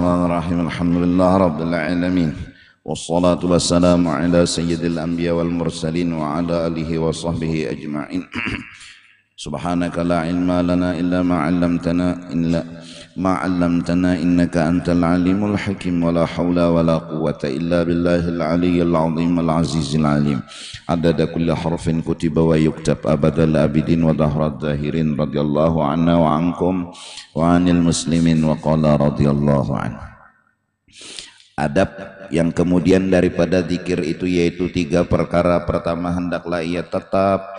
Bismillahirrahmanirrahim. Alhamdulillah rabbil alamin. Wassalatu wassalamu ala sayyidil anbiya wal mursalin wa ala alihi wa sahbihi ajma'in. Subhanaka la ilma lana illa ma 'allamtana innaka antal alimul hakim wa la hawla wa la quwwata illa billahil aliyyil azim al azizil alim. Adada kulli harfin kutiba wa yuktab abadal abidin wa dahrad zahirin radhiyallahu anna wa ankum wa anil muslimin wa qala radhiyallahu anhu. Adab yang kemudian daripada zikir itu yaitu 3 perkara. Pertama, hendaklah ia tetap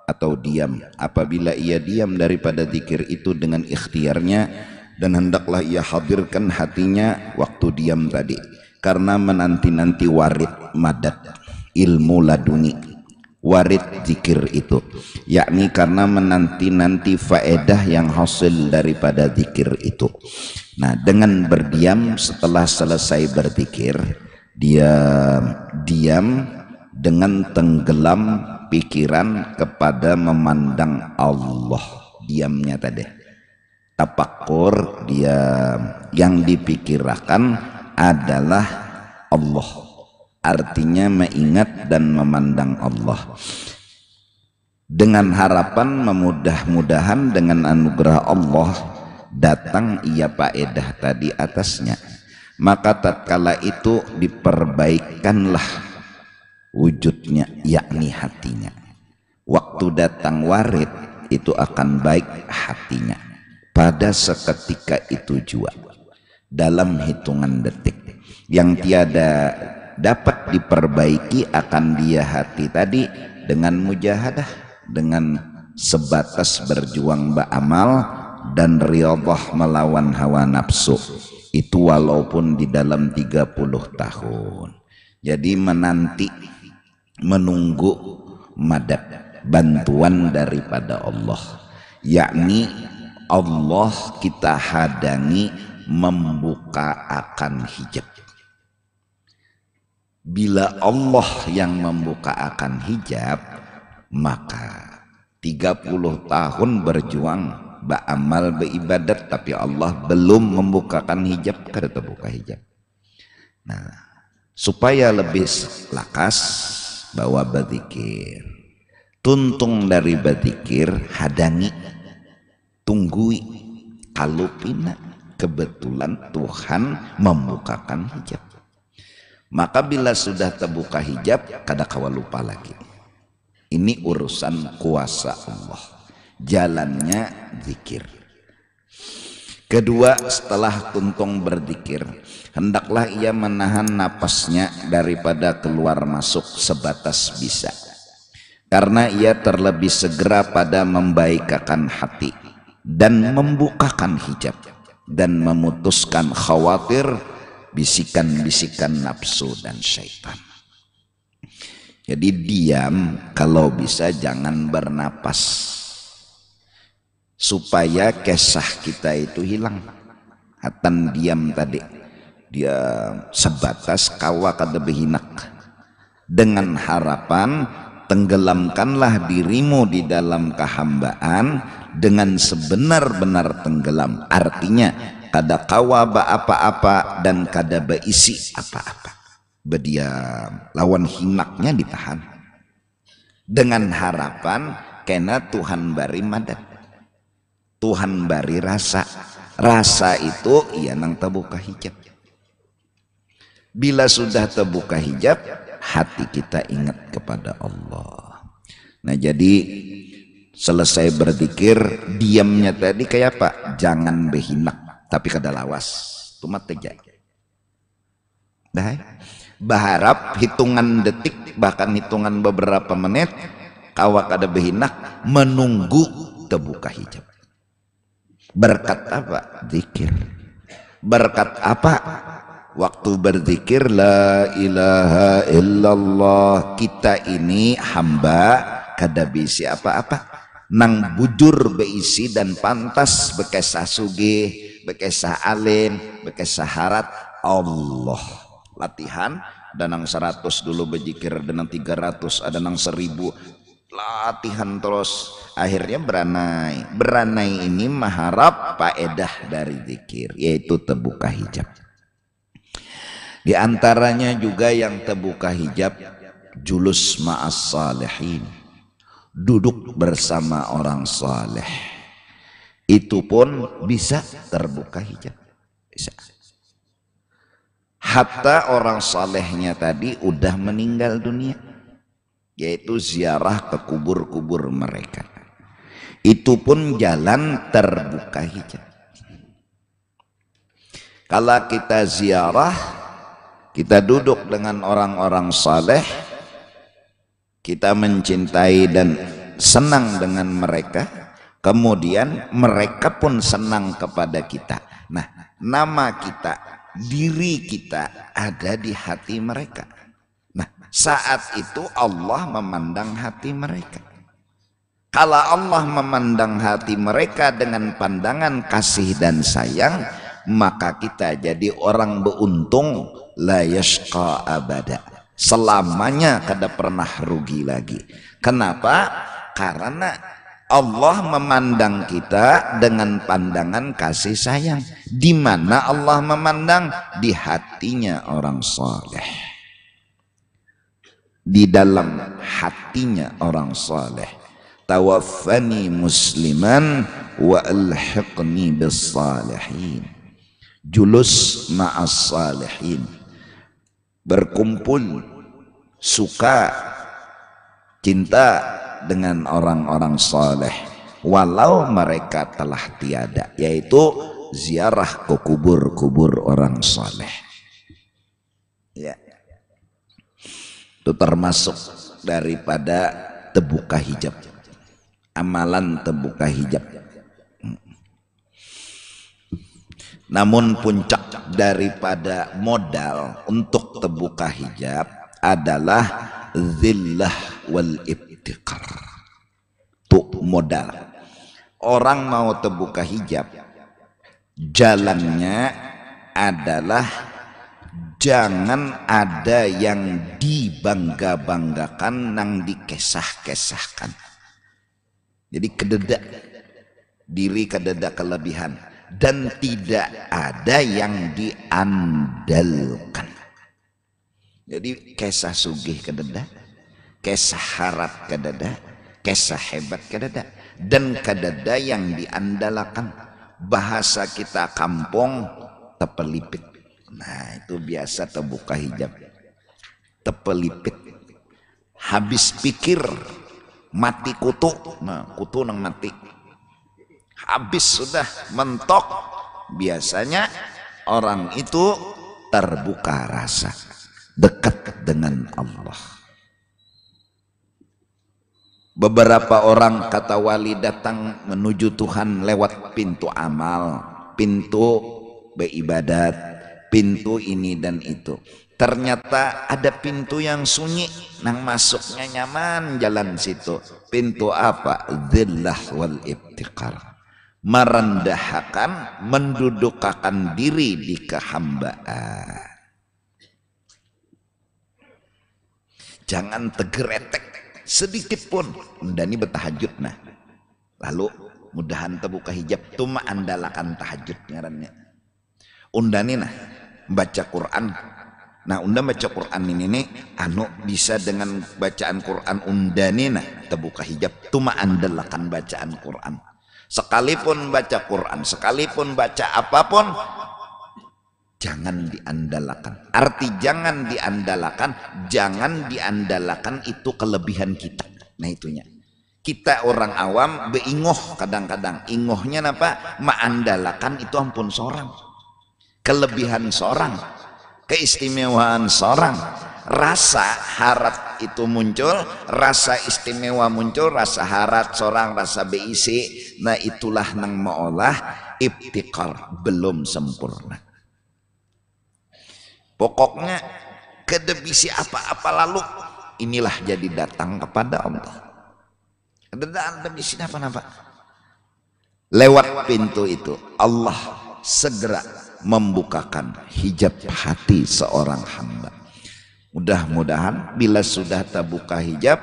atau diam apabila ia diam daripada zikir itu dengan ikhtiarnya, dan hendaklah ia hadirkan hatinya waktu diam tadi, karena menanti-nanti warid madad ilmu laduni. Warid zikir itu yakni karena menanti-nanti faedah yang hasil daripada zikir itu. Nah, dengan berdiam setelah selesai berzikir, dia diam dengan tenggelam pikiran kepada memandang Allah. Diamnya tadi tafakkur, dia yang dipikirkan adalah Allah, artinya mengingat dan memandang Allah, dengan harapan mudah-mudahan dengan anugerah Allah datang ia faedah tadi atasnya. Maka tatkala itu diperbaikanlah wujudnya, yakni hatinya. Waktu datang warid itu akan baik hatinya pada seketika itu juga, dalam hitungan detik. Yang tiada dapat diperbaiki akan dia hati tadi dengan mujahadah, dengan sebatas berjuang beramal dan riyadhah melawan hawa nafsu. Itu walaupun di dalam 30 tahun. Jadi menanti, menunggu madad, bantuan daripada Allah, yakni Allah kita hadangi membuka akan hijab. Bila Allah yang membuka akan hijab, maka 30 tahun berjuang beramal beribadat tapi Allah belum membukakan hijab, kada terbuka hijab. Nah, supaya lebih lakas bahwa berzikir, tuntung dari berzikir, hadangi, tunggui kalau pina kebetulan Tuhan membukakan hijab. Maka bila sudah terbuka hijab, kada kawa lupa lagi. Ini urusan kuasa Allah, jalannya zikir. Kedua, setelah tuntung berzikir, hendaklah ia menahan napasnya daripada keluar masuk sebatas bisa, karena ia terlebih segera pada membaikakan hati dan membukakan hijab dan memutuskan khawatir bisikan-bisikan nafsu dan syaitan. Jadi diam, kalau bisa jangan bernapas, supaya kesah kita itu hilang. Hatan diam tadi, dia sebatas kawa kada behinak, dengan harapan tenggelamkanlah dirimu di dalam kehambaan dengan sebenar-benar tenggelam. Artinya kada kawa apa-apa dan kada beisi apa-apa, berdiam, lawan hinaknya ditahan, dengan harapan kena Tuhan bari madad, Tuhan bari rasa. Rasa itu ia nang terbuka hijab. Bila sudah terbuka hijab, hati kita ingat kepada Allah. Nah, jadi selesai berzikir, diamnya tadi kayak apa? Jangan behinak tapi kada lawas, tumat teja. Dah, berharap hitungan detik bahkan hitungan beberapa menit kawak kada behinak, menunggu terbuka hijab. Berkat apa? Zikir. Berkat apa? Waktu berzikir la ilaha illallah, kita ini hamba kada bisi apa-apa, nang bujur beisi dan pantas bekesah sugih, bekesah alim, bekesah harat Allah. Latihan, ada nang 100 dulu berzikir, ada nang 300, ada nang 1000. Latihan terus, akhirnya beranai ini mengharap faedah dari zikir, yaitu terbuka hijab. Di antaranya juga yang terbuka hijab, julus ma'as salihin, duduk bersama orang saleh. Itu pun bisa terbuka hijab, bisa. Hatta orang salehnya tadi udah meninggal dunia, yaitu ziarah ke kubur-kubur mereka. Itu pun jalan terbuka hijab. Kalau kita ziarah, kita duduk dengan orang-orang saleh, kita mencintai dan senang dengan mereka, kemudian mereka pun senang kepada kita. Nah, nama kita, diri kita ada di hati mereka. Nah, saat itu Allah memandang hati mereka. Kalau Allah memandang hati mereka dengan pandangan kasih dan sayang, maka kita jadi orang beruntung, la yashqa abada, selamanya kada pernah rugi lagi. Kenapa? Karena Allah memandang kita dengan pandangan kasih sayang. Di mana Allah memandang? Di hatinya orang saleh, di dalam hatinya orang saleh. Tawaffani musliman wa alhiqni bis salihin. Julus ma'as salihin, berkumpul, suka, cinta dengan orang-orang saleh walau mereka telah tiada, yaitu ziarah ke kubur-kubur orang saleh. Ya, itu termasuk daripada terbuka hijab, amalan terbuka hijab. Namun puncak daripada modal untuk terbuka hijab adalah zillah wal ibtiqar. Itu modal. Orang mau terbuka hijab, jalannya adalah jangan ada yang dibangga-banggakan, nang dikesah-kesahkan. Jadi kededak diri, kededak kelebihan, dan tidak ada yang diandalkan. Jadi kisah sugih kededa, kisah harap kededa, kisah hebat kededa, dan kededa yang diandalkan. Bahasa kita kampung tepelipit. Nah, itu biasa terbuka hijab, tepelipit. Habis pikir mati kutu, nah kutu nang mati. Habis sudah mentok, biasanya orang itu terbuka rasa, dekat dengan Allah. Beberapa orang kata wali datang menuju Tuhan lewat pintu amal, pintu beribadat, pintu ini dan itu. Ternyata ada pintu yang sunyi, nang masuknya nyaman jalan situ. Pintu apa? Zillah wal ibtiqar. Merendahkan, mendudukkan diri di kehambaan. Jangan tegeretek sedikit pun. Undani bertahajud nah. Lalu mudahan terbuka hijab tuma andalakan tahajud ngarannya. Undani nah baca Quran. Nah, unda baca Quran ini anu bisa dengan bacaan Quran undani nah terbuka hijab tuma andalakan bacaan Quran. Sekalipun baca Quran, sekalipun baca apapun, jangan diandalkan. Arti jangan diandalkan, jangan diandalkan itu kelebihan kita. Nah itunya. Kita orang awam beingoh kadang-kadang. Ingohnya apa? Maandalakan itu ampun seorang. Kelebihan seorang. Keistimewaan seorang. Rasa harap itu muncul, rasa istimewa muncul, rasa harap seorang, rasa beisi. Nah itulah nang maolah ibtiqar, belum sempurna. Pokoknya kedebisi apa-apa lalu inilah jadi datang kepada Allah. Kedebisi apa-apa lewat pintu itu Allah segera membukakan hijab hati seorang hamba. Mudah-mudahan bila sudah terbuka hijab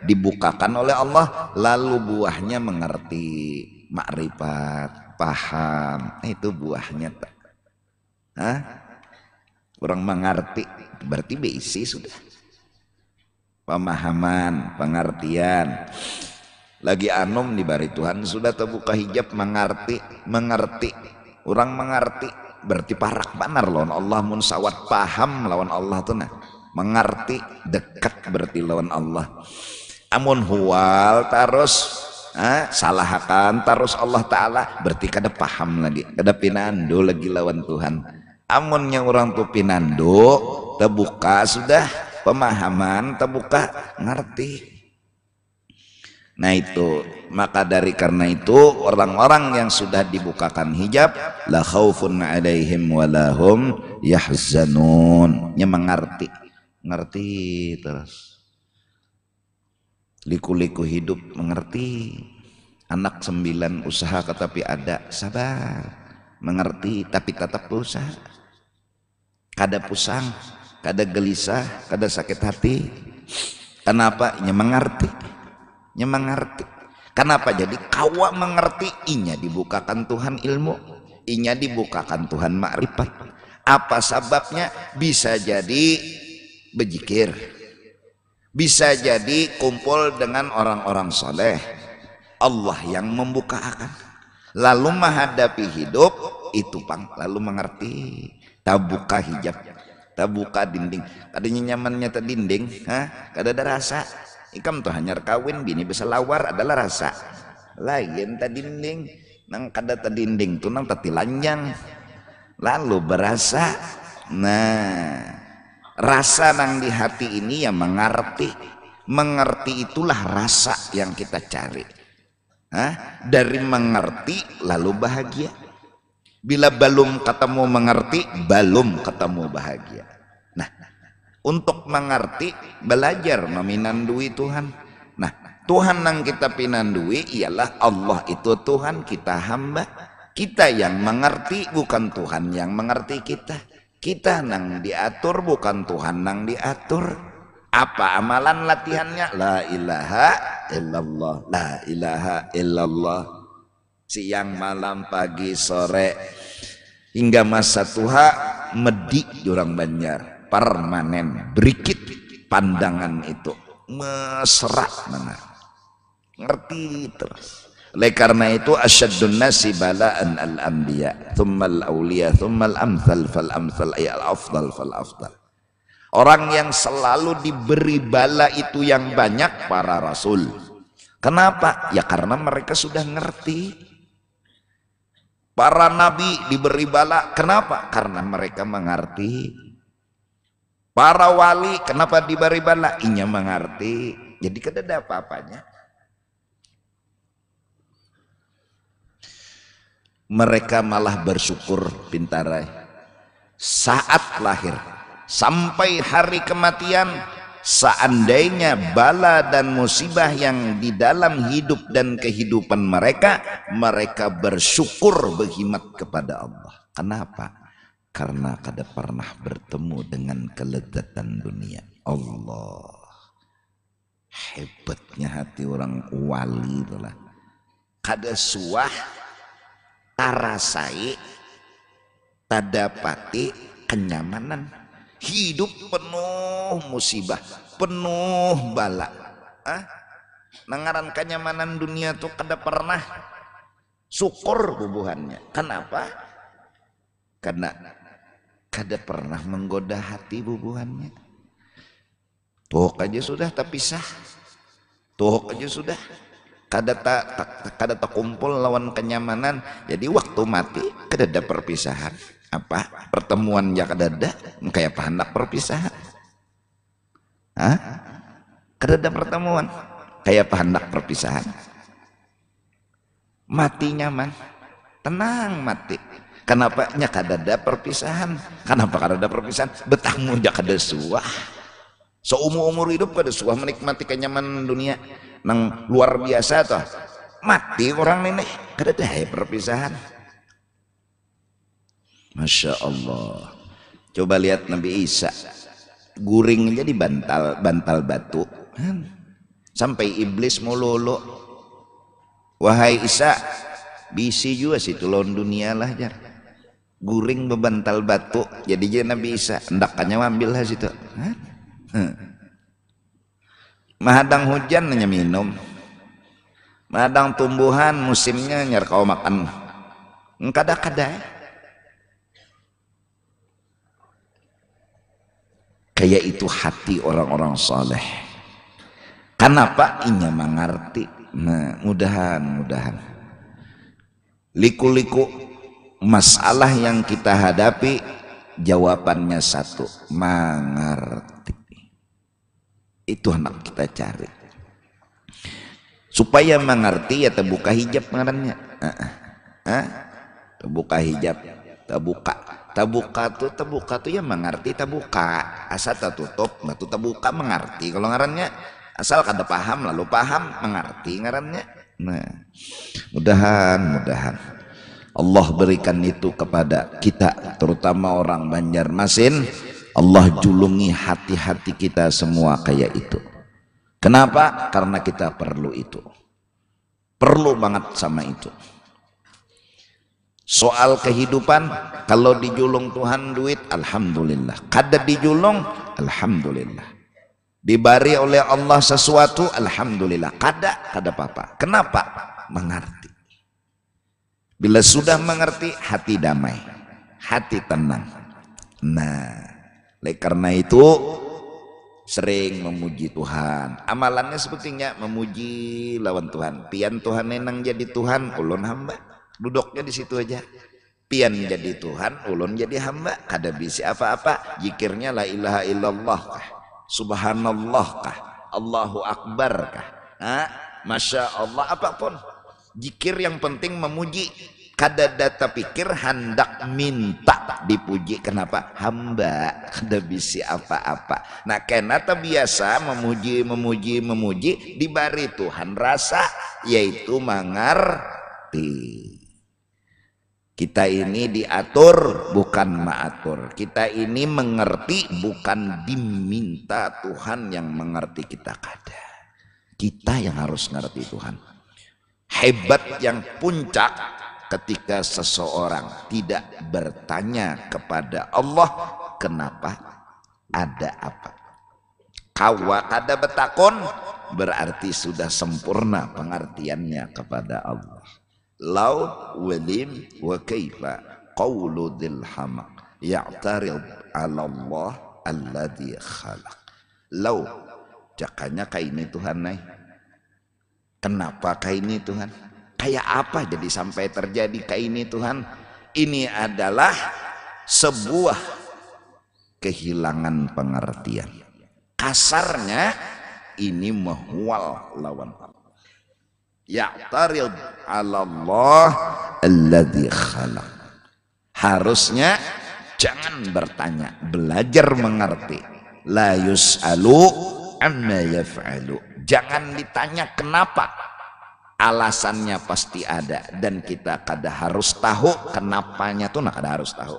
dibukakan oleh Allah, lalu buahnya mengerti, makrifat, paham. Itu buahnya. Orang mengerti berarti bisi sudah. Pemahaman, pengertian. Lagi anom di bari Tuhan sudah terbuka hijab mengerti. Orang mengerti berarti parak benar lawan Allah, mun sawat paham lawan Allah tuh nah. Mengerti dekat berarti lawan Allah. Amun huwal terus salahkan terus Allah Ta'ala berarti kada paham lagi, kada pinando lagi lawan Tuhan. Amunnya orang tuh pinando terbuka sudah pemahaman, terbuka ngerti. Nah itu, maka dari karena itu orang-orang yang sudah dibukakan hijab la khaufun alaihim walahum yahzanun, nya mengerti, ngerti terus. Liku-liku hidup mengerti. Anak 9 usaha tetapi ada sabar, mengerti tapi tetap berusaha. Kada pusang, kada gelisah, kada sakit hati. Kenapa? Nya mengerti. Nya mengerti. Kenapa? Jadi kawa mengerti, inya dibukakan Tuhan ilmu, inya dibukakan Tuhan makrifat. Apa sebabnya? Bisa jadi berzikir, bisa jadi kumpul dengan orang-orang soleh. Allah yang membukakan. Lalu menghadapi hidup itu pang, lalu mengerti. Tabuka hijab, tabuka dinding. Tadinya nyamannya tak dinding, kada ada rasa. Ikam tuh hanya kawin bini bisa lawar adalah rasa. Lain tak dinding, nang kada tak dinding tuh nang tati lanjang. Lalu berasa. Nah, rasa nang di hati ini yang mengerti. Mengerti itulah rasa yang kita cari. Dari mengerti lalu bahagia. Bila belum ketemu mengerti, belum ketemu bahagia. Nah, untuk mengerti belajar meminandui Tuhan. Nah, Tuhan yang kita pinandui ialah Allah itu Tuhan, kita hamba. Kita yang mengerti bukan Tuhan yang mengerti kita. Kita nang diatur bukan Tuhan nang diatur. Apa amalan latihannya? La ilaha illallah, la ilaha illallah. Siang malam pagi sore hingga masa tuha medi jurang Banjar permanen berikit pandangan itu mesra mana ngerti terus. Oleh karena itu asyaddun nasi bala'an al-anbiya thummal awliya thummal amthal fal amthal ayal afdal fal afdal. Orang yang selalu diberi bala itu yang banyak para rasul. Kenapa? Ya karena mereka sudah ngerti. Para nabi diberi bala, kenapa? Karena mereka mengerti. Para wali kenapa diberi bala? Inya mengerti. Jadi kada ada apa-apanya. Mereka malah bersyukur pintarai. Saat lahir sampai hari kematian, seandainya bala dan musibah yang di dalam hidup dan kehidupan mereka, mereka bersyukur berkhidmat kepada Allah. Kenapa? Karena kada pernah bertemu dengan kelezatan dunia. Allah, hebatnya hati orang wali itulah. Kada suah tarasai tadapati kenyamanan. Hidup penuh musibah, penuh bala. Nangaran kenyamanan dunia tuh kada pernah syukur bubuhannya. Kenapa? Karena kada pernah menggoda hati bubuhannya. Tuh aja sudah tak pisah. Tuh aja sudah kada tak kumpul lawan kenyamanan. Jadi waktu mati kada ada perpisahan. Apa pertemuan ya kada ada, kayak apa hendak perpisahan? Kada ada pertemuan, kayak apa hendak perpisahan? Mati nyaman, tenang mati. Kenapa nya kada ada perpisahan? Kenapa kada ada perpisahan? Betahmu ja kada suah. Seumur hidup kada suah menikmati kenyamanan dunia nang luar biasa toh. Mati orang nenek kada ada perpisahan. Masya Allah. Coba lihat Nabi Isa, guring aja di bantal batu, sampai iblis mololo. Wahai Isa, bisi juga situ lawan dunia lah jar. guring bebantal batu jadi je Nabi Isa hendakannya ambil lah situ. Mahadang hujan hanya minum, mahadang tumbuhan musimnya nyar kau makan kada-kada. Kayak itu hati orang-orang saleh. Kenapa? Inya mengerti. Nah, mudahan liku-liku masalah yang kita hadapi jawabannya satu, mengerti. Itu hendak kita cari. Supaya mengerti ya terbuka hijab ngarannya. Terbuka hijab, terbuka tuh ya mengerti terbuka. Asal tertutup, batu terbuka mengerti. Kalau ngarannya asal kada paham lalu paham mengerti ngarannya. Nah, mudahan Allah berikan itu kepada kita, terutama orang Banjarmasin. Allah julungi hati-hati kita semua kayak itu. Kenapa? Karena kita perlu itu, perlu banget sama itu. Soal kehidupan, kalau dijulung Tuhan duit, alhamdulillah. Kada dijulung, alhamdulillah. Diberi oleh Allah sesuatu, alhamdulillah. Kada apa-apa. Kenapa? Mengerti. Bila sudah mengerti, hati damai, hati tenang. Nah, oleh karena itu sering memuji Tuhan. Amalannya sepertinya memuji lawan Tuhan. Pian Tuhan nenang jadi Tuhan, ulun hamba. Duduknya di situ aja. Pian jadi Tuhan, ulun jadi hamba. Kada bisa apa-apa. Zikirnya la ilaha illallah kah? Subhanallah kah? Allahu akbar kah? Masya Allah, apapun. Zikir yang penting memuji. Kada data pikir hendak minta dipuji. Kenapa? Hamba. Kada bisa apa-apa. Nah, karena biasa memuji. Diberi Tuhan rasa, yaitu mengerti. Kita ini diatur bukan mengatur. Kita ini mengerti bukan diminta Tuhan yang mengerti kita kada. Kita yang harus ngerti Tuhan. Hebat yang puncak ketika seseorang tidak bertanya kepada Allah kenapa, ada apa. Kawa kada betakon berarti sudah sempurna pengertiannya kepada Allah. Lau walim wa kaifa qawlu dhil hamaq ya'tarid ala Allah alladhi khalaq. Lau jakanya kaini Tuhan nai. Kenapa kaini Tuhan? Kayak apa jadi sampai terjadi kaini Tuhan? Ini adalah sebuah kehilangan pengertian. Kasarnya ini mahwal lawan Allah. Ya'tarid 'ala Allah alladzi khalaq. Harusnya jangan bertanya, belajar mengerti. La yus'alu amma yaf'alu. Jangan ditanya kenapa. Alasannya pasti ada dan kita kada harus tahu kenapanya tuh, kada harus tahu.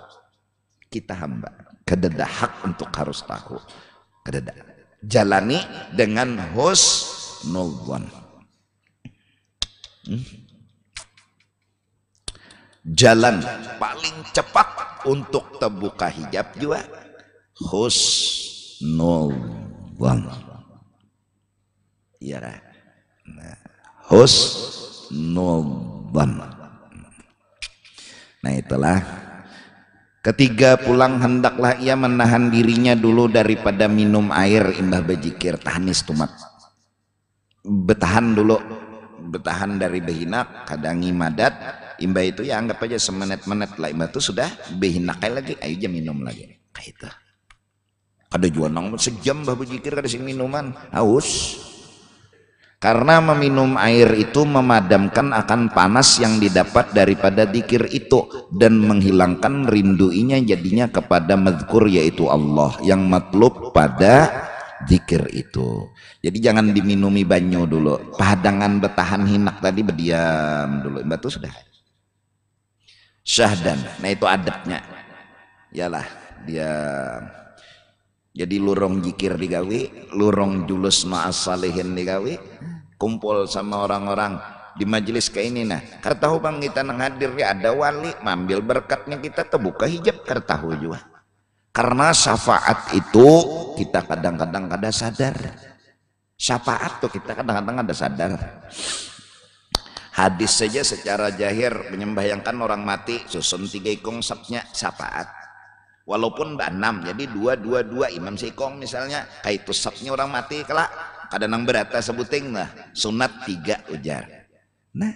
Kita hamba, kada ada hak untuk harus tahu. Kada ada. Jalani dengan husnul dzan. Jalan paling cepat untuk terbuka hijab juga husnul dzan. Iya kan? Nah, husnul dzan. Nah, itulah. Ketiga, pulang hendaklah ia menahan dirinya dulu daripada minum air imbah bejikir. Tahanis tumat. Betahan dulu. Betahan dari behinak kadangi madat imbah itu ya anggap aja semenit-menit lah, imbah itu sudah behinak lagi, ayo aja minum lagi kayak itu. Kada jual nang sejam bah berzikir kada sing minuman haus, karena meminum air itu memadamkan akan panas yang didapat daripada zikir itu dan menghilangkan rinduinya jadinya kepada mazkur yaitu Allah yang matlub pada zikir itu. Jadi jangan diminumi banyu dulu. Padangan betahan hinak tadi berdiam dulu. Mbak tuh sudah syahdan. Nah itu adabnya. Yalah dia. Jadi lurung zikir digawi, lurung julus ma'as salihin digawi, kumpul sama orang-orang di majelis kayak ini nah kartahu bang kita nang hadir ya ada wali mambil berkatnya kita terbuka hijab kartahu juga karena syafaat itu kita kadang-kadang kada sadar syafaat tuh kita kadang-kadang ada sadar hadis saja secara jahir menyembahyangkan orang mati susun 3 ikong sabnya syafaat walaupun 6 jadi 2 imam sikong misalnya kayak itu sabnya orang mati kelak kadang berata sebuting lah sunat 3 ujar nah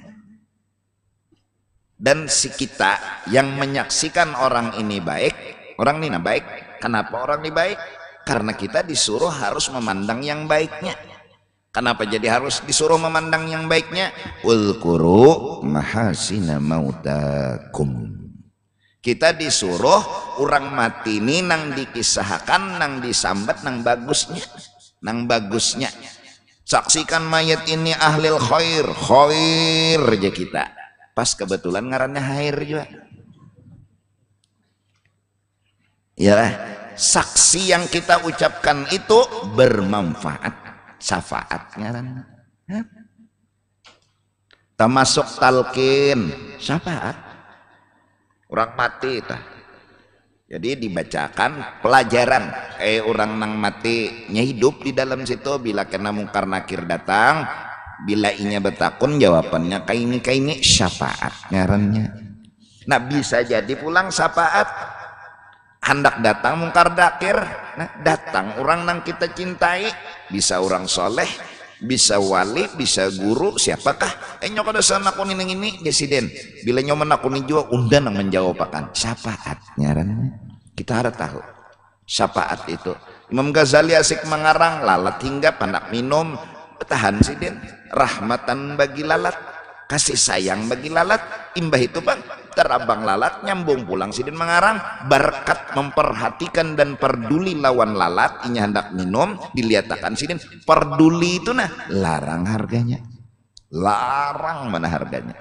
dan si kita yang menyaksikan orang ini baik orang ini baik kenapa orang ini baik karena kita disuruh harus memandang yang baiknya kenapa jadi harus disuruh memandang yang baiknya ulkuru mahasina mautakum kita disuruh orang mati ini nang dikisahkan nang disambat nang bagusnya saksikan mayat ini ahlil khair aja kita pas kebetulan ngarannya khair juga ya saksi yang kita ucapkan itu bermanfaat syafaat ngarannya termasuk talqin syafaat orang mati tah jadi dibacakan pelajaran orang nang matinya hidup di dalam situ bila kena mungkar nakir datang bila inya betakun jawabannya kayak ini syafaat ngarannya nah bisa jadi pulang syafaat hendak datang mungkar nakir nah datang orang nang kita cintai bisa orang soleh bisa wali bisa guru siapakah nyok ada sana aku ini presiden bila nyoman aku juga undan nang menjawab akan syafaat ngarannya kita harus tahu syafaat itu Imam Ghazali asik mengarang lalat hingga panak minum tahan siden rahmatan bagi lalat kasih sayang bagi lalat imbah itu bang terabang lalat nyambung pulang sidin mengarang berkat memperhatikan dan peduli lawan lalat inya hendak minum diliatakan sidin peduli itu nah larang harganya larang mana harganya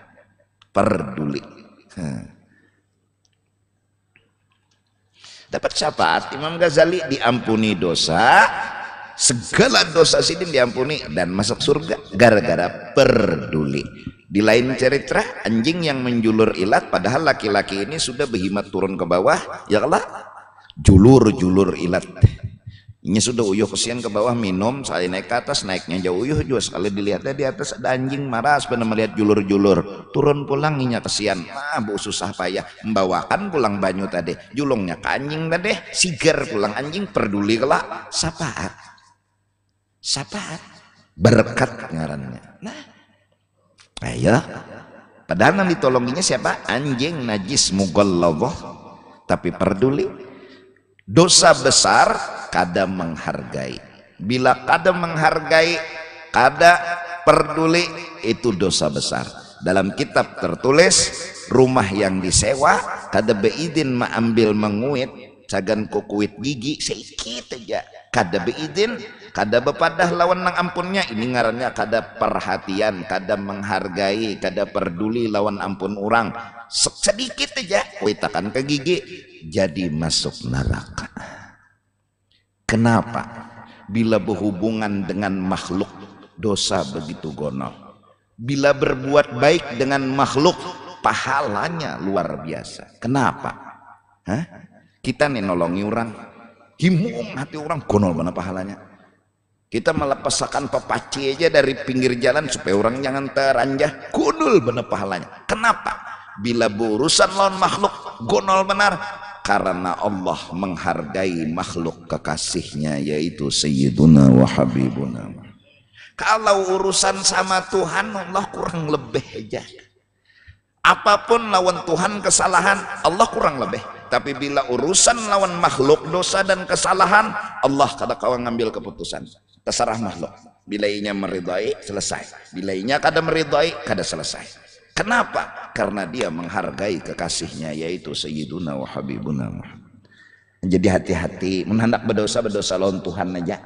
peduli dapat syafaat Imam Ghazali diampuni dosa segala dosa sidin diampuni dan masuk surga gara-gara peduli di lain cerita anjing yang menjulur ilat padahal laki-laki ini sudah behimat turun ke bawah ya Allah julur ilat ini sudah uyuh kesian ke bawah minum saya naik ke atas naiknya jauh uyuh juga sekali dilihatnya di atas ada anjing marah sebenarnya melihat julur turun pulang inya kesian bu susah payah membawakan pulang banyu tadi julungnya ke anjing tadi sigar pulang anjing peduli kelak syafaat berkat ngarannya nah ayo padahal yang ditolonginya siapa anjing najis mughalladhah tapi peduli dosa besar kada menghargai bila kada menghargai kada peduli itu dosa besar dalam kitab tertulis rumah yang disewa kada beizin mengambil menguit cagan kukuit gigi sedikit aja kada beizin kada bepadah lawan nang ampunnya ini ngarannya kada perhatian kada menghargai kada peduli lawan ampun orang sedikit aja kuitakan ke gigi jadi masuk neraka kenapa bila berhubungan dengan makhluk dosa begitu gonol bila berbuat baik dengan makhluk pahalanya luar biasa kenapa kita nih nolongi orang himung hati orang gonol mana pahalanya kita melepaskan pepaci aja dari pinggir jalan supaya orang jangan teranjah gonol benar pahalanya kenapa bila berurusan lawan makhluk gonol benar karena Allah menghargai makhluk kekasihnya yaitu Sayyiduna wa Habibuna kalau urusan sama Tuhan Allah kurang lebih aja apapun lawan Tuhan kesalahan Allah kurang lebih tapi bila urusan lawan makhluk dosa dan kesalahan Allah kada kawan ngambil keputusan terserah makhluk bila inya meridai selesai bila inya kada meridai kada selesai kenapa karena dia menghargai kekasihnya yaitu Sayyiduna wa Habibuna jadi hati-hati menhendak berdosa lawan Tuhan aja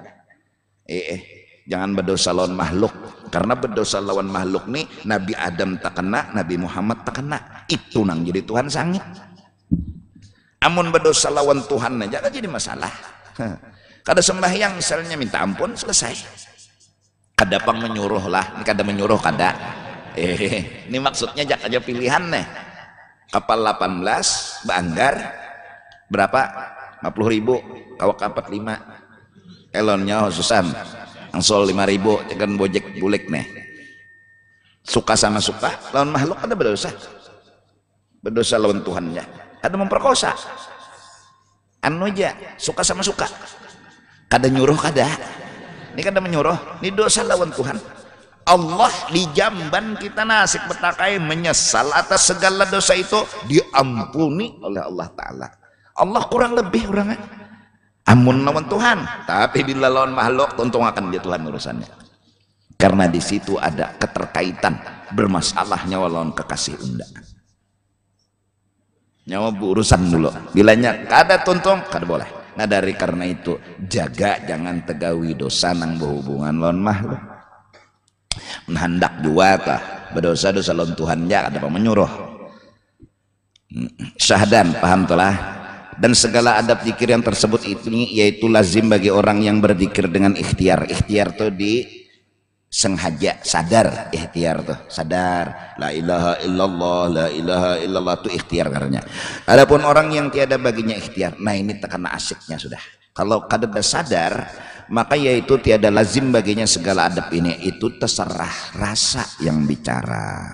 jangan berdosa lawan makhluk karena berdosa lawan makhluk nih Nabi Adam tak kena Nabi Muhammad tak kena itu nang jadi Tuhan sangit amun berdosa lawan Tuhan aja kan jadi masalah kada sembahyang misalnya minta ampun selesai kada pang menyuruh lah kada menyuruh kada Ini maksudnya jak aja pilihan nih. Kapal 18 Banggar berapa? 50.000, kawak 45. Elonnya khususan angsol 5.000, cekan bojek bulik nih. Suka sama suka, lawan makhluk ada berdosa. Berdosa lawan Tuhannya. Ada memperkosa. Anu aja, suka sama suka. Kada nyuruh kada. Ini kada menyuruh, ini dosa lawan Tuhan. Allah di jamban kita nasib betakai menyesal atas segala dosa itu diampuni oleh Allah Ta'ala. Allah kurang lebih orangnya amun lawan Tuhan, tapi bila lawan makhluk untung akan dia Tuhan urusannya, karena di situ ada keterkaitan bermasalah nyawa lawan kekasih unda, nyawa urusan dulu bilanya kada tuntung kada boleh. Nah dari karena itu jaga jangan tegawi dosa nang berhubungan lawan makhluk. Hendak jua tah berdosa-dosa lawan Tuhan ya ada apa menyuruh. Syahdan paham telah. Dan segala adab zikir yang tersebut ini yaitu lazim bagi orang yang berzikir dengan ikhtiar. Ikhtiar tuh di sengaja, sadar. Ikhtiar tuh sadar, la ilaha illallah, la ilaha illallah tuh ikhtiar karena. Adapun orang yang tiada baginya ikhtiar, nah ini terkena asyiknya sudah. Kalau kada sadar, maka yaitu tiada lazim baginya segala adab ini, itu terserah rasa yang bicara.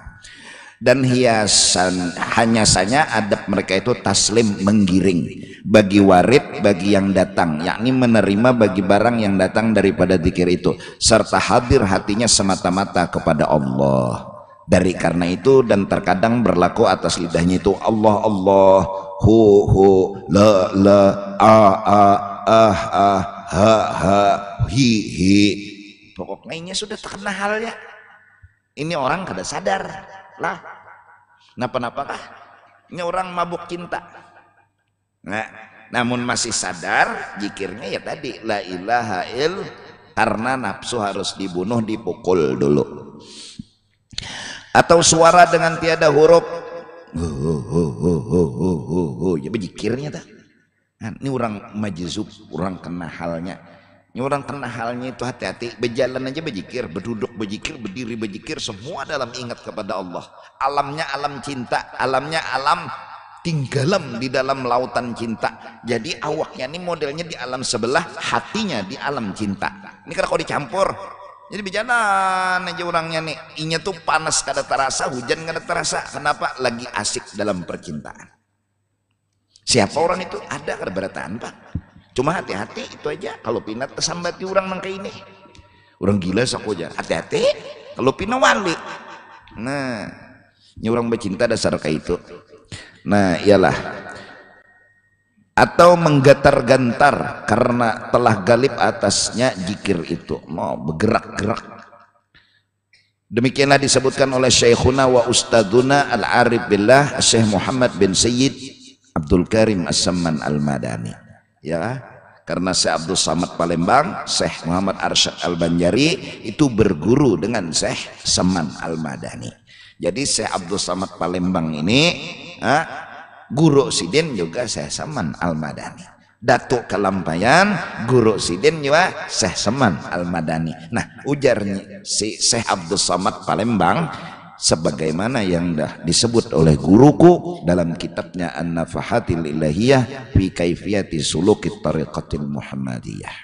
Dan hiasan hanya saja adab mereka itu taslim, menggiring bagi warid, bagi yang datang, yakni menerima bagi barang yang datang daripada zikir itu, serta hadir hatinya semata-mata kepada Allah. Dari karena itu dan terkadang berlaku atas lidahnya itu Allah Allah, hu la la, ha hi. Pokoknya ini sudah terkena halnya. Ini orang kada sadar lah. Napa-napakah? Ini orang mabuk cinta. Nah, namun masih sadar zikirnya ya tadi la ilaha il, karena nafsu harus dibunuh, dipukul dulu. Atau suara dengan tiada huruf, ya berzikirnya tak. Nah, ini orang majzub, orang kena halnya. Ini orang kena halnya itu hati-hati, berjalan aja berzikir, berduduk berzikir, berdiri berzikir, semua dalam ingat kepada Allah. Alamnya alam cinta, alamnya alam tinggalam di dalam lautan cinta. Jadi awaknya ini modelnya di alam sebelah, hatinya di alam cinta. Ini kalau dicampur, jadi berjalan aja orangnya nih. Inya tuh panas kada terasa, hujan kada terasa. Kenapa? Lagi asik dalam percintaan. Siapa orang itu? Ada kada berataan pak. Cuma hati-hati itu aja. Kalau pinat tersambati orang nang kayak ini, orang gila saku aja. Hati-hati kalau pinat wali. Nah, ini orang bercinta dasar kayak itu. Nah, iyalah. Atau menggatar-gantar karena telah galib atasnya zikir itu, mau bergerak-gerak. Demikianlah disebutkan oleh Syekhuna wa Ustadzuna Al-Arif Billah Syekh Muhammad bin Sayyid Abdul Karim As-Samman Al-Madani. Ya, karena Syekh Abdul Samad Palembang, Syekh Muhammad Arsyad Al-Banjari itu berguru dengan Syekh Saman Al-Madani. Jadi Syekh Abdul Samad Palembang ini guru sidin juga Syekh Saman Al-Madani. Datuk Kelampayan guru sidin juga Syekh Saman Al-Madani. Nah, ujarnya si Syekh Abdul Samad Palembang sebagaimana yang dah disebut oleh guruku dalam kitabnya An-Nafahatil Ilahiyah fi Kaifiyati Sulukit Tariqatil Muhammadiyah.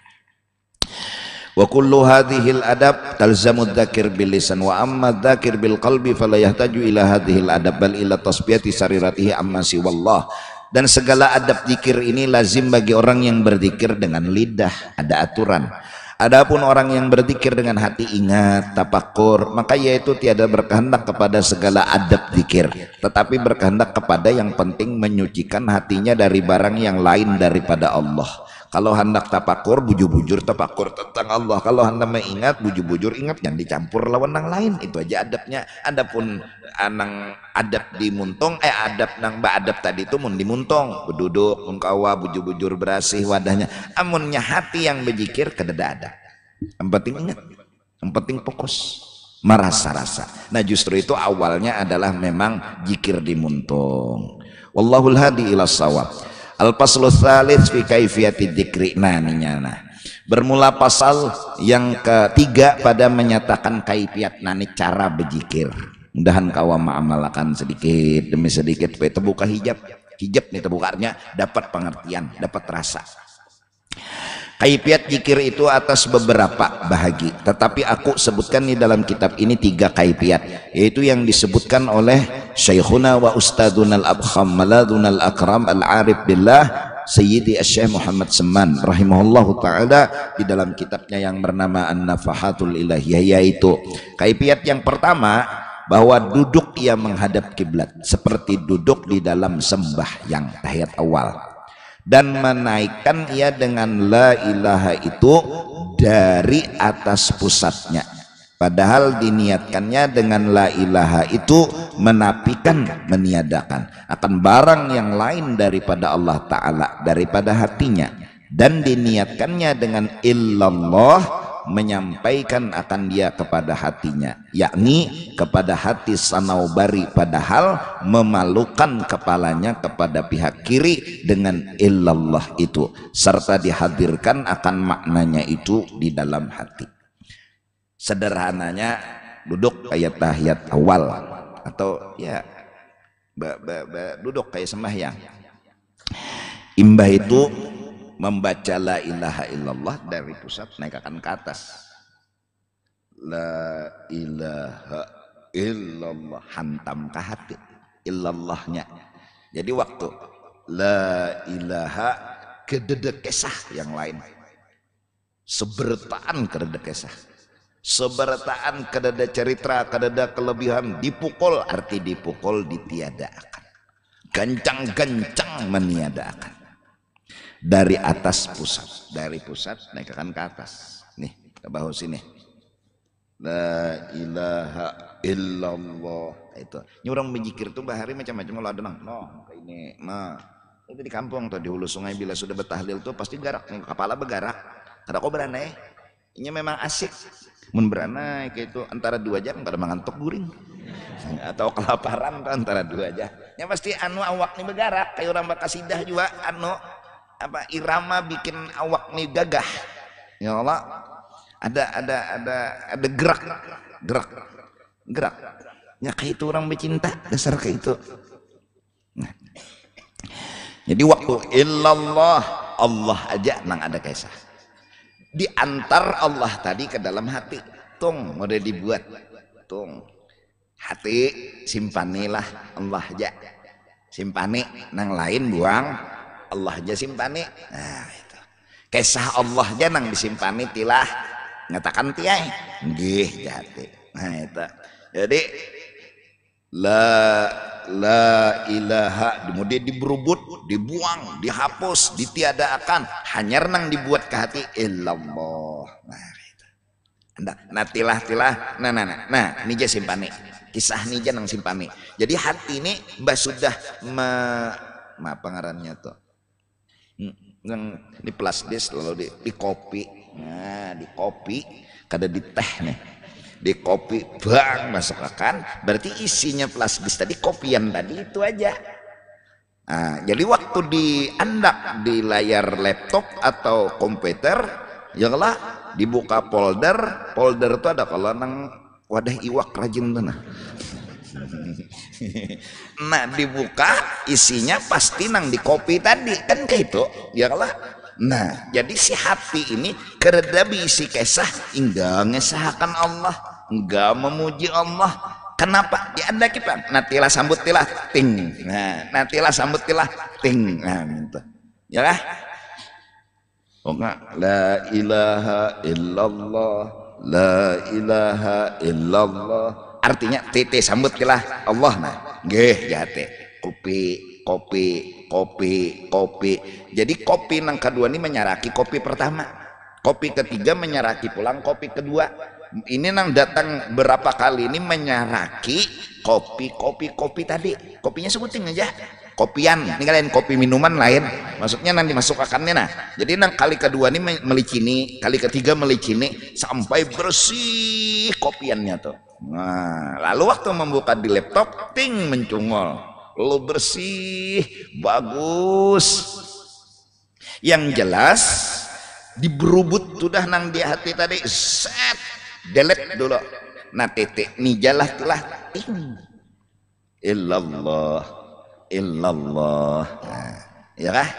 Wa kullu hadhil adab talzamu dzakir bil lisan wa amma dzakir bil qalbi fala yahtaju ila hadhil adab bal ila tasbiyati sariratihi amma siwallah. Dan segala adab zikir ini lazim bagi orang yang berzikir dengan lidah, ada aturan. Adapun orang yang berzikir dengan hati, ingat, tafakur, maka yaitu tiada berkehendak kepada segala adab zikir, tetapi berkehendak kepada yang penting menyucikan hatinya dari barang yang lain daripada Allah. Kalau hendak tafakur, bujur-bujur tafakur tentang Allah. Kalau hendak mengingat, bujur-bujur ingat, jangan dicampur lawan yang lain. Itu aja adabnya. Adapun anang adab di muntung, adab nang ba adab tadi itu mun di muntung, berduduk, mun kawa, bujur-bujur berasih wadahnya. Amunnya hati yang berzikir kedada ada. Yang penting ingat, yang penting fokus, merasa-rasa. Nah justru itu awalnya adalah memang zikir di muntung. Wallahul hadi ila shawab. Al-faslu tsalits fi kaifiyati dzikri. Nah, bermula pasal yang ketiga pada menyatakan kaifiat, nah ini cara berzikir. Mudahan kawa mengamalkan sedikit demi sedikit supaya terbuka hijab nih terbukanya dapat pengertian, dapat rasa. Kaifiat zikir itu atas beberapa bahagi, tetapi aku sebutkan di dalam kitab ini 3 kaifiat, yaitu yang disebutkan oleh Syekhuna wa Ustaduna al-Abkham Maladuna al-Akram al-Arif billah Sayyidi Syekh Muhammad Seman rahimahullahu ta'ala di dalam kitabnya yang bernama An-Nafahatul Ilahiyah, yaitu kaifiat yang pertama bahwa duduk ia menghadap kiblat seperti duduk di dalam sembahyang tahiyat awal, dan menaikkan ia dengan la ilaha itu dari atas pusatnya, padahal diniatkannya dengan la ilaha itu menafikan, meniadakan akan barang yang lain daripada Allah Ta'ala, daripada hatinya, dan diniatkannya dengan illallah menyampaikan akan dia kepada hatinya, yakni kepada hati sanaubari, padahal memalukan kepalanya kepada pihak kiri dengan illallah itu, serta dihadirkan akan maknanya itu di dalam hati. Sederhananya duduk kayak tahiyat awal atau ya duduk kayak sembahyang. Imbah itu membaca la ilaha illallah dari pusat naikkan ke atas. La ilaha illallah hantam ke hati illallahnya. Jadi waktu la ilaha kedede kesah yang lain, sebertaan kedede kesah, sebertaan kedede cerita, kedede kelebihan, dipukul arti dipukul, ditiadakan, gancang-gancang meniadakan. Dari atas pusat, dari pusat naikkan ke atas. Nih ke bahu sini, la ilaha illallah. Itu ini orang berzikir tuh bahari macam-macam. Kalau ada kayak ini itu di kampung atau di hulu sungai bila sudah bertahlil tuh pasti garak, kepala bergarak. Kada kau beranai, ini memang asik. Mun beranai kayak itu antara 2 jam kada mengantuk guring atau kelaparan tuh antara 2 jam. Ya pasti awak nih bergarak kayak orang bakasidah juga irama bikin awak nih gagah. Ya Allah, ada gerak. Ya kayak itu orang bercinta, dasar kayak itu. Nah. Jadi waktu illallah, Allah aja nang ada kisah. Diantar Allah tadi ke dalam hati. Tung, mau dibuat. Tung. Hati simpanilah Allah aja. Simpani nang lain buang. Allah aja simpani. Nah itu kisah Allah aja nang disimpani tilah ngatakan tiai nggih jati. Nah itu jadi la ilaha kemudian diberubut, dibuang, dihapus, ditiadakan, hanya nang dibuat ke hati illallah. Nah itu tilah nah ini aja simpani, kisah ini aja nang simpani. Jadi hati ini sudah pengarannya tuh yang di plastis lalu di kopi. Nah di kopi kada di teh nih, di kopi bang masukkan berarti isinya plastis tadi kopian tadi itu aja. Nah, jadi waktu diandak di layar laptop atau komputer yalah dibuka folder itu ada kalau nang wadah iwak rajin tuh nah dibuka isinya pasti nang di kopi tadi kan kayak itu ya lah. Nah jadi si hati ini kereda bisi kisah enggak ngesahkan Allah, enggak memuji Allah. Kenapa? Dianda kita natilah sambut tilah ting. Nah natilah sambut tilah ting. Nah gitu ya lah. Oh enggak, la ilaha illallah, la ilaha illallah. Artinya tete sambut tilah Allah. Nah nggih jate kopi. Jadi kopi nang kedua ini menyaraki kopi pertama, kopi ketiga menyaraki pulang kopi kedua. Ini nang datang berapa kali ini menyaraki kopi tadi. Kopinya sebutin aja kopian, ini kalian kopi minuman lain maksudnya nanti masuk akannya. Nah jadi nang kali kedua ini melicini, kali ketiga melicini sampai bersih kopiannya tuh. Nah lalu waktu membuka di laptop ting mencungol lalu bersih bagus. Yang jelas diberubut sudah nang di hati tadi set delete dulu Nah titik nijalah telah ting illallah illallah. Nah, ya kah?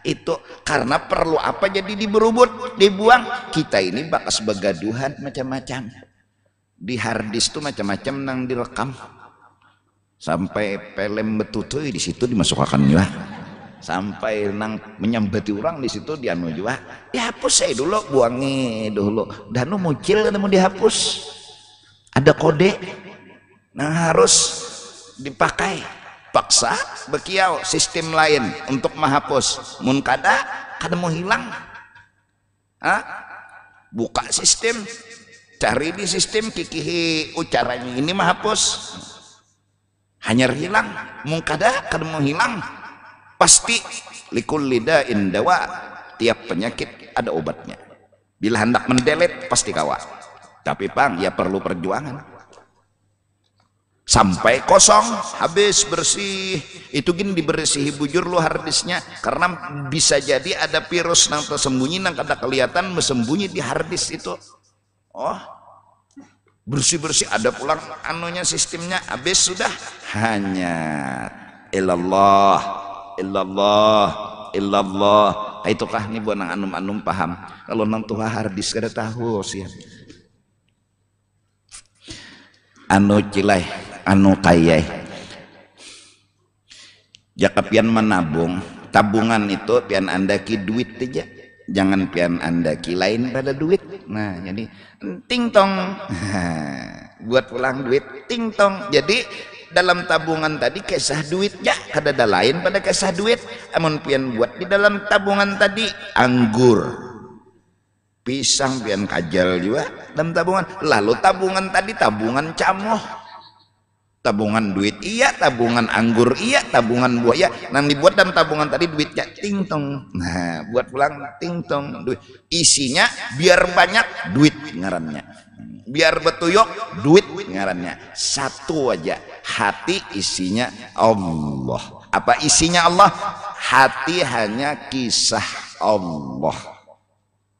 Itu karena perlu apa jadi diberubut, dibuang. Kita ini bakas begaduhan macam-macam. Di harddisk tuh macam-macam nang direkam. Sampai film betutuy di situ dimasukkan juga. Sampai nang menyambati orang di situ dianu juga. Dihapus saya dulu, buangi dulu. Danu muncul ketemu dihapus. Ada kode yang harus dipakai. Paksa bekiau sistem lain untuk menghapus. Mun kada mau hilang. Buka sistem, cari di sistem kikihi ucaranya ini menghapus. Hanya hilang. Mun kada mau hilang. Pasti likul lidain dawa, tiap penyakit ada obatnya. Bila hendak mendelet pasti kawa. Tapi pang ya perlu perjuangan. Sampai kosong, habis bersih. Itu gini dibersihi bujur lu harddisknya, karena bisa jadi ada virus yang tersembunyi yang kada kelihatan bersembunyi di harddisk itu. Oh, bersih-bersih ada pulang anunya sistemnya, habis sudah. Hanya illallah illallah illallah. Itukah nih buat nang anum-anum paham. Kalau nang tuha harddisk kada tahu sih. Anu cilai anu kaya jaka pian menabung, tabungan itu pian anda ki duit aja, jangan pian anda ki lain pada duit. Nah jadi ting tong buat pulang duit ting tong. Jadi dalam tabungan tadi kisah duit ya, kada ada lain pada kisah duit. Amun pian buat di dalam tabungan tadi anggur, pisang pian kajal juga dalam tabungan. Lalu tabungan tadi tabungan camoh, tabungan duit iya, tabungan anggur iya, tabungan buah iya. Nang dibuat dalam tabungan tadi duitnya ting tong. Nah buat pulang ting tong duit. Isinya biar banyak duit ngarannya, biar betuyok duit ngarannya. Satu aja, hati isinya Allah. Apa isinya Allah? Hati hanya kisah Allah,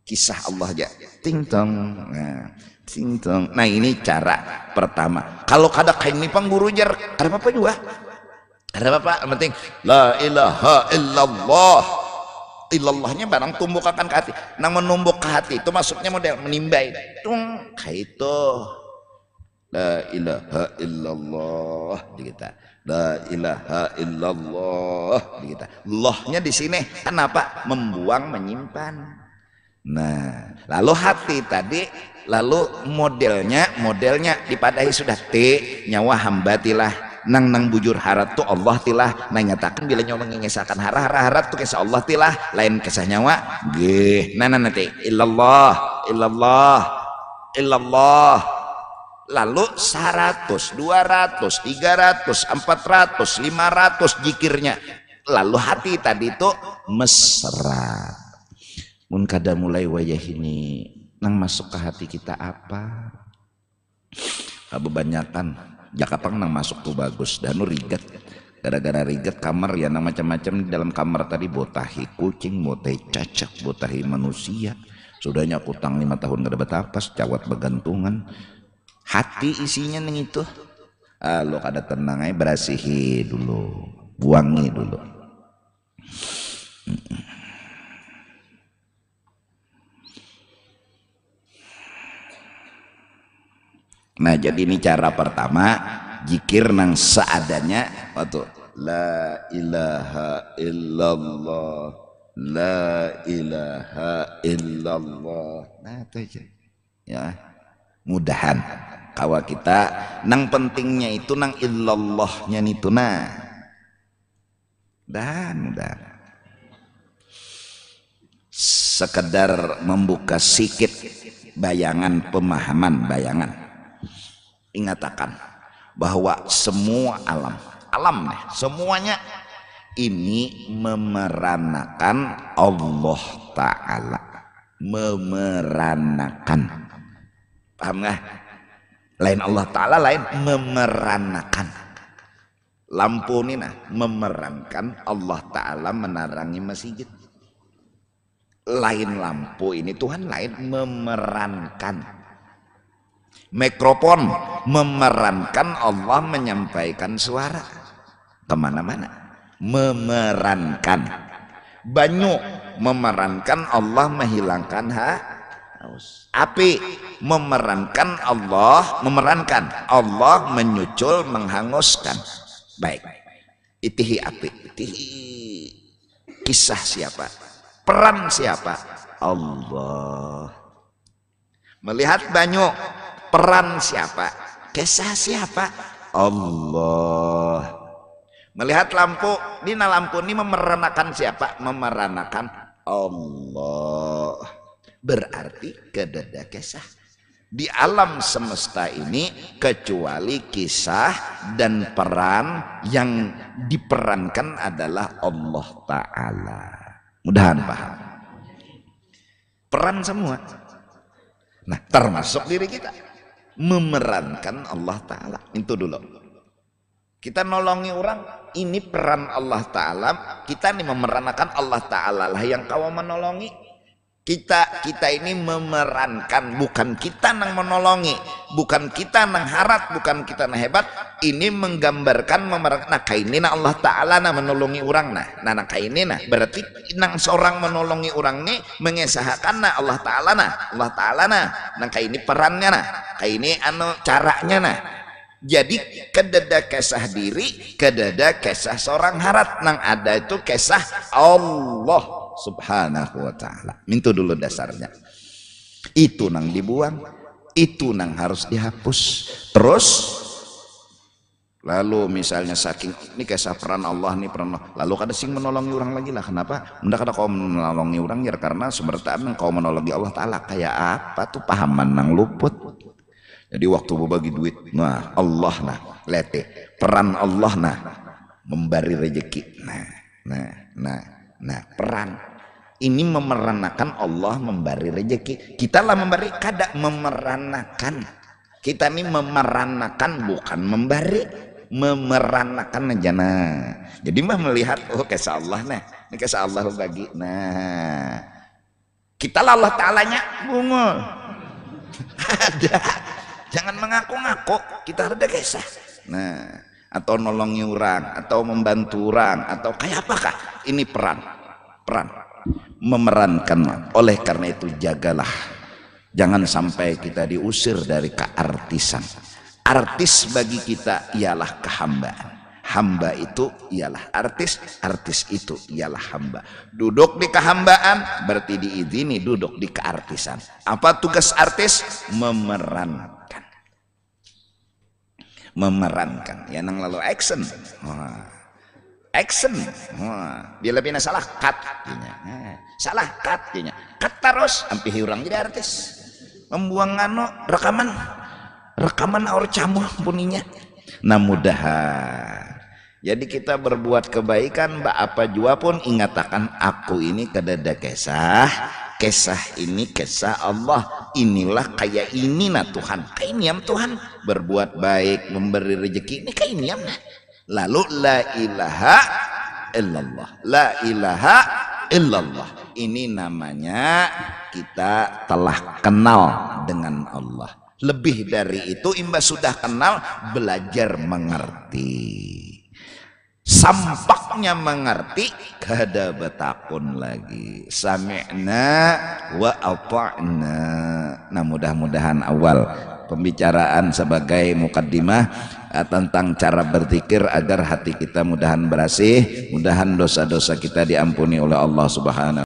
kisah Allah aja ting tong. Nah ting tong. Nah ini cara pertama. Kalau kada kain ini pangguru jar ada apa juga, ada apa yang penting la ilaha illallah. Illallahnya barang tumbuk akan ke hati. Nang menumbuk ke hati itu maksudnya model menimbai tung kayak itu la ilaha illallah di kita, la ilaha illallah di kita. Allahnya di sini kenapa? Membuang, menyimpan. Nah lalu hati tadi, lalu modelnya dipadahi sudah T nyawa hamba tilah nang bujur harat tu Allah tilah. Nah nyatakan bila nyawa mengesahkan harat tu kisah Allah tilah, lain kisah nyawa gih. Nah nanti illallah illallah illallah. Lalu 100 200 300 400 500 jikirnya. Lalu hati tadi itu mesra. Mun kada mulai wajah ini nang masuk ke hati kita apa? Kebanyakan jakapang nang masuk tuh bagus dan rigat. Gara-gara rigat kamar ya nang macam-macam di dalam kamar tadi, botahi kucing, botahi cacak, botahi manusia. Sudahnya aku utang 5 tahun kada betapas, cawat begantungan. Hati isinya neng itu. Lo kada tenang aja, berasihi dulu, buangi dulu. Nah jadi ini cara pertama, zikir nang seadanya waktu la ilaha illallah la ilaha illallah. Nah itu aja ya, mudahan kawa kita nang pentingnya itu nang illallahnya itu. Nah dan mudah sekedar membuka sikit bayangan, pemahaman bayangan. Ingatakan bahwa semua alam nih semuanya ini memeranakan Allah Ta'ala, memeranakan. Paham nggak? Lain Allah Ta'ala, lain memeranakan. Lampu ini nah memerankan Allah Ta'ala menarangi masjid. Lain lampu ini Tuhan lain memerankan. Mikrofon memerankan Allah menyampaikan suara kemana-mana, memerankan. Banyu memerankan Allah menghilangkan haus. Api memerankan Allah menyucul menghanguskan. Baik, itihi api, itihi kisah siapa? Peran siapa? Allah. Melihat banyu, peran siapa? Kisah siapa? Allah. Melihat lampu, dina lampu ini memeranakan siapa? Memeranakan Allah. Berarti kedada kisah di alam semesta ini kecuali kisah dan peran yang diperankan adalah Allah Ta'ala. Mudahan paham. Peran semua. Nah, termasuk diri kita memerankan Allah Ta'ala. Itu dulu. Kita nolongi orang, ini peran Allah Ta'ala. Kita ini memerankan Allah Ta'ala lah yang kau menolongi. Kita ini memerankan, bukan kita nang menolongi, bukan kita nang harat, bukan kita nang hebat. Ini menggambarkan memerankan. Nah, kaini na Allah Ta'ala na menolongi orang nah. Nah, kaini na berarti nang seorang menolongi orang nih mengesahkan na Allah Ta'ala na. Nah, kaini perannya nah, kaini anu caranya nah. Jadi kedada kisah diri, kedada kisah seorang harat, nang ada itu kisah Allah Subhanahu wa ta'ala. Mintu dulu dasarnya. Itu nang dibuang, itu nang harus dihapus. Terus lalu misalnya saking ini kisah peran Allah nih, peran Allah. Lalu kada sing menolongi orang lagi lah. Kenapa? Mudah kada kau menolongi orang ya karena sebenarnya kau menolongi Allah Ta'ala. Kayak apa tuh pahaman nang luput. Jadi waktu berbagi duit, nah Allah nah lete peran Allah nah memberi rezeki, nah peran ini memeranakan Allah memberi rezeki. Kita lah memberi, kada memeranakan. Kita ini memeranakan bukan memberi, memeranakan aja nah. Jadi mah melihat oh kisah Allah nah, ini kisah Allah bagi nah kita lah Allah Ta'alanya bunga ada. Jangan mengaku-ngaku, kita ada kisah. Nah, atau nolongi orang, atau membantu orang, atau kayak apakah? Ini peran memerankan. Oleh karena itu jagalah, jangan sampai kita diusir dari keartisan. Artis bagi kita ialah kehambaan. Hamba itu ialah artis, artis itu ialah hamba. Duduk di kehambaan berarti diizini duduk di keartisan. Apa tugas artis? Memerankan ya nang lalu action bila bina salah cut salah cut terus ampi hiurang jadi artis membuang rekaman aur camu puninya. Nah mudahan jadi kita berbuat kebaikan apa jua pun ingatakan aku ini kedada kisah ini kisah Allah, inilah kayak ini nah Tuhan, kayak iniam Tuhan berbuat baik memberi rezeki ini kayak iniam nah. Lalu la ilaha illallah ini namanya kita telah kenal dengan Allah. Lebih dari itu imbas sudah kenal belajar mengerti. Sampaknya mengerti kada betakun lagi sami'na wa ata'na. Nah mudah-mudahan awal pembicaraan sebagai mukaddimah tentang cara berzikir agar hati kita mudahan bersih, mudahan dosa-dosa kita diampuni oleh Allah Subhanahu